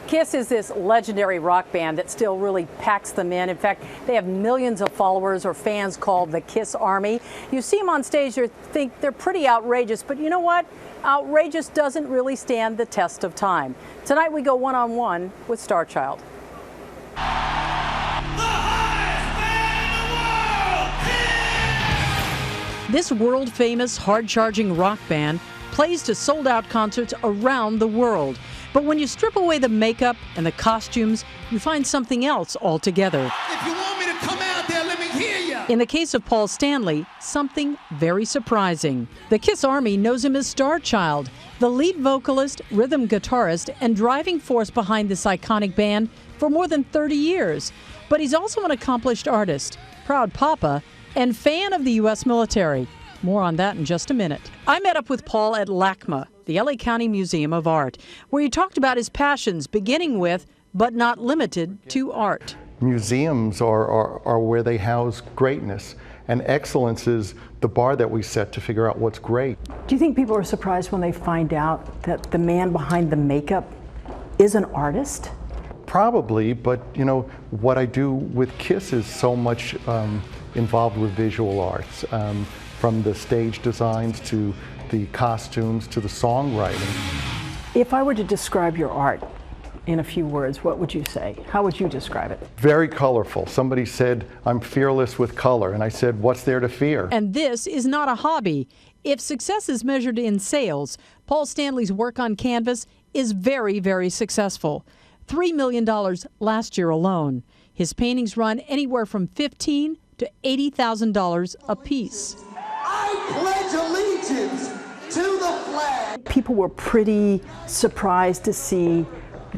Kiss is this legendary rock band that still really packs them in. In fact, they have millions of followers or fans called the Kiss Army. You see them on stage, you think they're pretty outrageous, but you know what? Outrageous doesn't really stand the test of time. Tonight we go one-on-one with Star Child. This world-famous, hard-charging rock band plays to sold-out concerts around the world. But when you strip away the makeup and the costumes, you find something else altogether. If you want me to come out there, let me hear you. In the case of Paul Stanley, something very surprising. The Kiss Army knows him as Star Child, the lead vocalist, rhythm guitarist, and driving force behind this iconic band for more than 30 years. But he's also an accomplished artist, proud papa, and fan of the U.S. military. More on that in just a minute. I met up with Paul at LACMA, the LA County Museum of Art, where he talked about his passions, beginning with, but not limited to, art. Museums are where they house greatness, and excellence is the bar that we set to figure out what's great. Do you think people are surprised when they find out that the man behind the makeup is an artist? Probably, but you know, what I do with Kiss is so much involved with visual arts, from the stage designs to the costumes to the songwriting. If I were to describe your art in a few words, what would you say? How would you describe it? Very colorful. Somebody said, I'm fearless with color, and I said, what's there to fear? And this is not a hobby. If success is measured in sales, Paul Stanley's work on canvas is very, very successful. $3 million last year alone. His paintings run anywhere from $15,000 to $80,000 a piece. I pledge allegiance to the flag. People were pretty surprised to see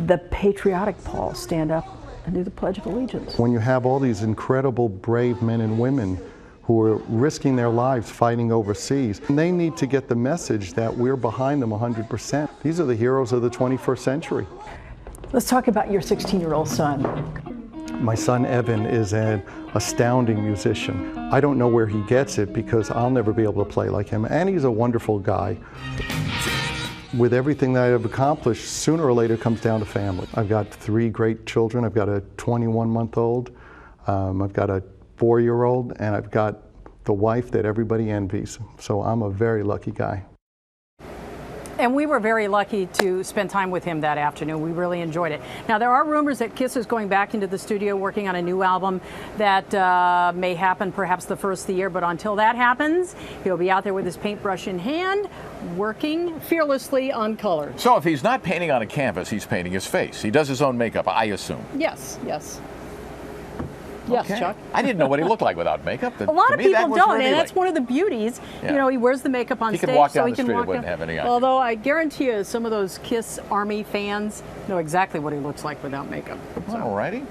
the patriotic Paul stand up and do the Pledge of Allegiance. When you have all these incredible, brave men and women who are risking their lives fighting overseas, and they need to get the message that we're behind them 100%. These are the heroes of the 21st century. Let's talk about your 16-year-old son. My son Evan is an astounding musician. I don't know where he gets it because I'll never be able to play like him, and he's a wonderful guy. With everything that I've accomplished, sooner or later it comes down to family. I've got 3 great children. I've got a 21-month-old, I've got a 4-year-old, and I've got the wife that everybody envies. So I'm a very lucky guy. And we were very lucky to spend time with him that afternoon. We really enjoyed it. Now, there are rumors that Kiss is going back into the studio working on a new album that may happen perhaps the first of the year. But until that happens, he'll be out there with his paintbrush in hand, working fearlessly on color. So if he's not painting on a canvas, he's painting his face. He does his own makeup, I assume. Yes, yes. Yes, okay. Chuck. I didn't know what he looked like without makeup. A lot of people don't, and that's one of the beauties. Yeah. You know, he wears the makeup on he stage, could walk so down he the can street, walk it wouldn't down. have any idea. Although I guarantee you, some of those Kiss Army fans know exactly what he looks like without makeup. So. All righty.